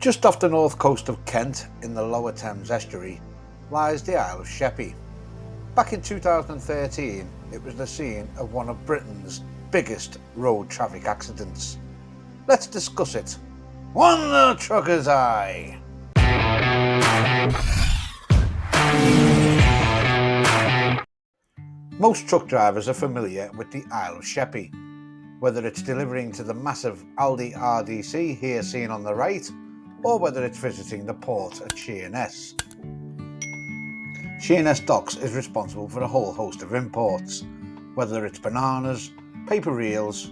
Just off the north coast of Kent, in the lower Thames estuary, lies the Isle of Sheppey. Back in 2013, it was the scene of one of Britain's biggest road traffic accidents. Let's discuss it on the Trucker's Eye. Most truck drivers are familiar with the Isle of Sheppey, whether it's delivering to the massive Aldi RDC here seen on the right, or whether it's visiting the port at Sheerness. Sheerness Docks is responsible for a whole host of imports, whether it's bananas, paper reels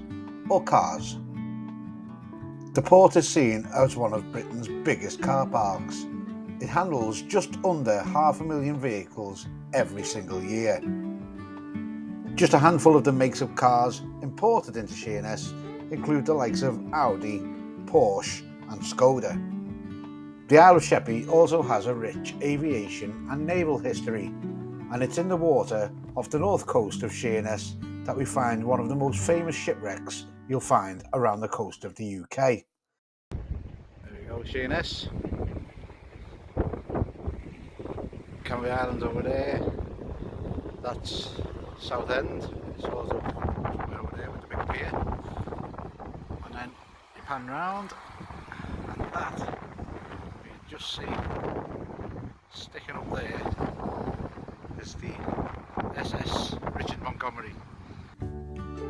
or cars. The port is seen as one of Britain's biggest car parks. It handles just under 500,000 vehicles every single year. Just a handful of the makes of cars imported into Sheerness include the likes of Audi, Porsche and Skoda. The Isle of Sheppey also has a rich aviation and naval history, and it's in the water off the north coast of Sheerness that we find one of the most famous shipwrecks you'll find around the coast of the UK. There we go, Sheerness. Canvey Island over there. That's Southend, sort of over there with the big pier. And then you pan round, and that you just see sticking up there is the SS Richard Montgomery.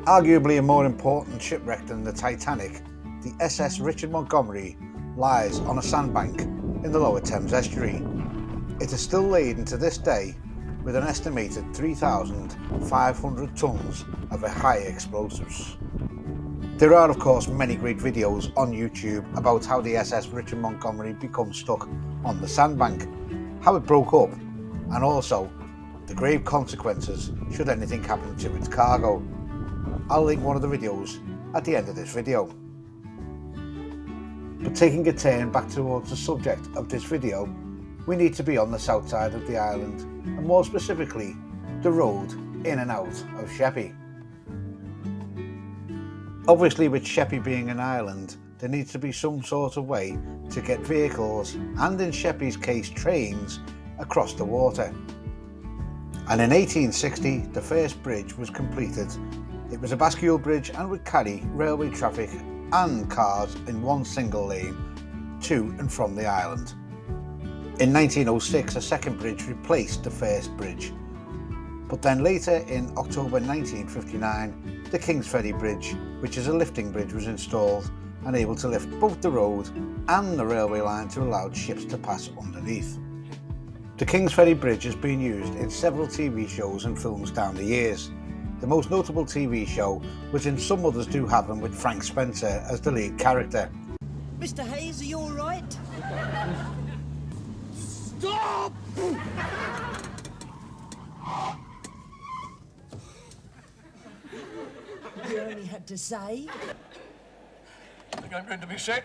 Arguably a more important shipwreck than the Titanic, the SS Richard Montgomery lies on a sandbank in the lower Thames estuary. It is still laden to this day with an estimated 3,500 tonnes of high explosives. There are of course many great videos on YouTube about how the SS Richard Montgomery becomes stuck on the sandbank, how it broke up, and also the grave consequences should anything happen to its cargo. I'll link one of the videos at the end of this video. But taking a turn back towards the subject of this video, we need to be on the south side of the island, and more specifically the road in and out of Sheppey. Obviously, with Sheppey being an island, there needs to be some sort of way to get vehicles, and in Sheppey's case trains, across the water. And in 1860 the first bridge was completed. It was a bascule bridge and would carry railway traffic and cars in one single lane to and from the island. In 1906 a second bridge replaced the first bridge, but then later in October 1959 the Kingsferry Bridge, which is a lifting bridge, was installed and able to lift both the road and the railway line to allow ships to pass underneath. The Kingsferry Bridge has been used in several TV shows and films down the years. The most notable TV show was in Some Others Do Have 'Em with Frank Spencer as the lead character. Mr. Hayes, are you all right? Stop! You only had to say. I think I'm going to be sick.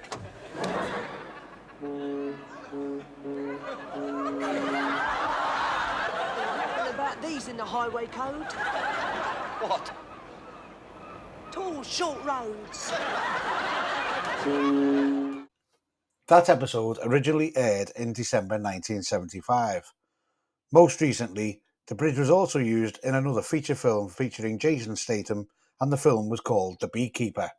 What about these in the highway code? What? Tall, short roads. That episode originally aired in December 1975. Most recently, the bridge was also used in another feature film featuring Jason Statham, and the film was called The Beekeeper.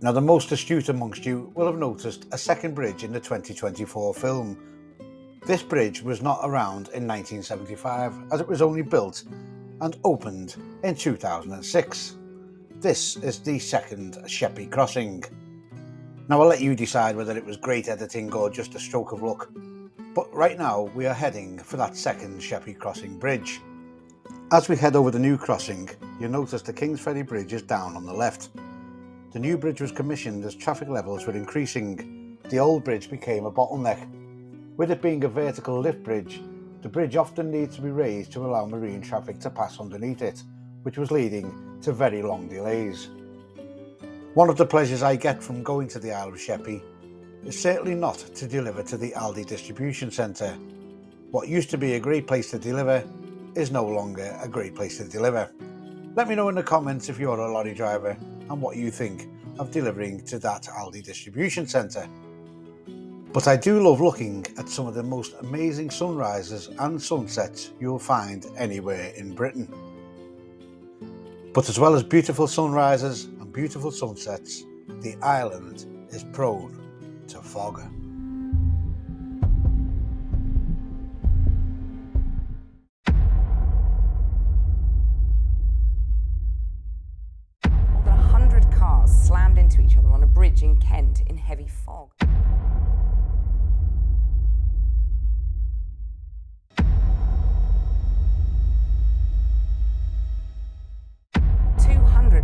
Now, the most astute amongst you will have noticed a second bridge in the 2024 film. This bridge was not around in 1975 as it was only built and opened in 2006. This is the second Sheppey Crossing. Now, I'll let you decide whether it was great editing or just a stroke of luck, but right now we are heading for that second Sheppey Crossing bridge. As we head over the new crossing, you'll notice the Kingsferry Bridge is down on the left. The new bridge was commissioned as traffic levels were increasing. The old bridge became a bottleneck. With it being a vertical lift bridge, the bridge often needs to be raised to allow marine traffic to pass underneath it, which was leading to very long delays. One of the pleasures I get from going to the Isle of Sheppey is certainly not to deliver to the Aldi Distribution Centre. What used to be a great place to deliver is no longer a great place to deliver. Let me know in the comments if you're a lorry driver and what you think of delivering to that Aldi Distribution Centre. But I do love looking at some of the most amazing sunrises and sunsets you'll find anywhere in Britain. But as well as beautiful sunrises and beautiful sunsets, the island is prone to fog. More than 100 cars slammed into each other on a bridge in Kent in heavy fog.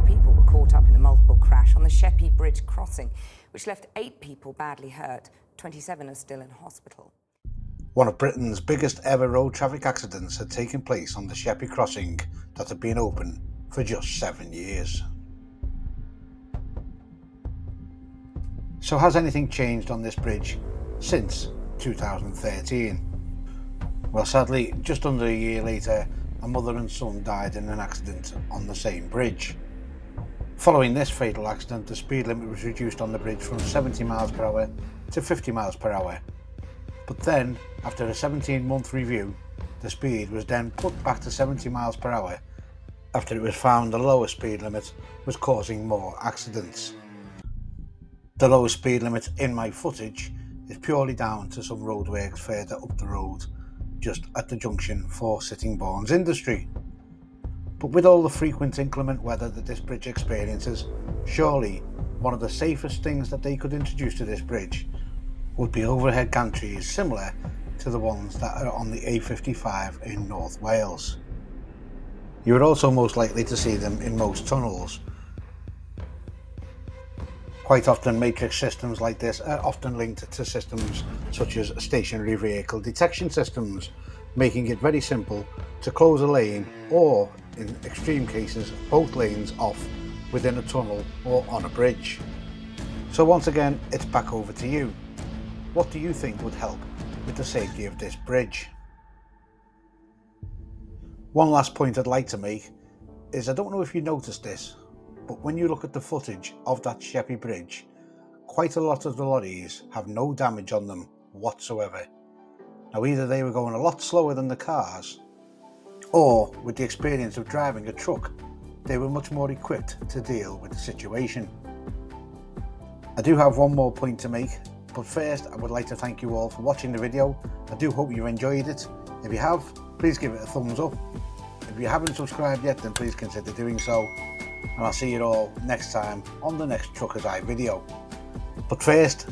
People were caught up in the multiple crash on the Sheppey Bridge crossing, which left 8 people badly hurt. 27 are still in hospital. One of Britain's biggest ever road traffic accidents had taken place on the Sheppey Crossing that had been open for just 7 years. So has anything changed on this bridge since 2013? Well, sadly, just under a year later, a mother and son died in an accident on the same bridge. Following this fatal accident, the speed limit was reduced on the bridge from 70 miles per hour to 50 miles per hour. But then, after a 17-month review, the speed was then put back to 70 miles per hour after it was found the lower speed limit was causing more accidents. The lower speed limit in my footage is purely down to some roadworks further up the road, just at the junction for Sittingbourne's Industry. But with all the frequent inclement weather that this bridge experiences, surely one of the safest things that they could introduce to this bridge would be overhead gantries similar to the ones that are on the A55 in North Wales. You are also most likely to see them in most tunnels. Quite often matrix systems like this are often linked to systems such as stationary vehicle detection systems, making it very simple to close a lane or, in extreme cases, both lanes off within a tunnel or on a bridge. So once again, it's back over to you. What do you think would help with the safety of this bridge? One last point I'd like to make is, I don't know if you noticed this, but when you look at the footage of that Sheppey Bridge, quite a lot of the lorries have no damage on them whatsoever. Now, either they were going a lot slower than the cars, or with the experience of driving a truck, they were much more equipped to deal with the situation. I do have one more point to make, but first I would like to thank you all for watching the video. I do hope you enjoyed it. If you have, please give it a thumbs up. If you haven't subscribed yet, then please consider doing so. And I'll see you all next time on the next Trucker's Eye video. But first,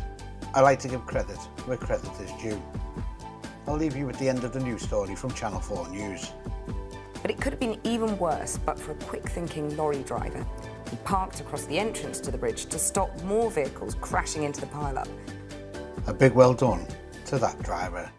I like to give credit where credit is due. I'll leave you at the end of the news story from Channel 4 News. But it could have been even worse but for a quick-thinking lorry driver. He parked across the entrance to the bridge to stop more vehicles crashing into the pile-up. A big well done to that driver.